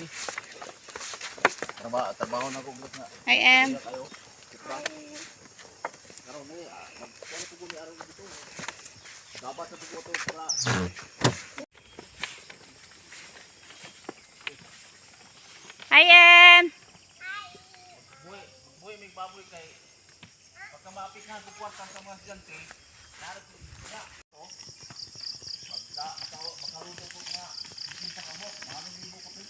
lagi. Trabaho na kong nga. I am. Karon ni, magkuha ko ni araw dito. Dapat sa tubo to para. Hi em. Boy, may baboy kay. Pagka maapit na kukuha sa mga estudyante, narap ko niya. Oh. Makaruto ko nga. Hindi sa kamot. Maraming libo ko pin.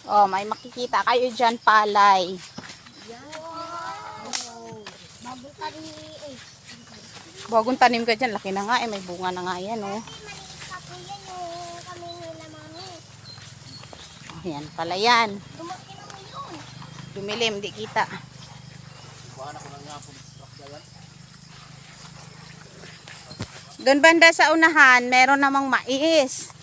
Oh, may makikita kayo dyan palay. Bagong tanim ka dyan. Laki na nga eh. May bunga na nga yan oh. Oh yan pala yan. Dumilim, di kita. Doon banda sa unahan, meron namang mais.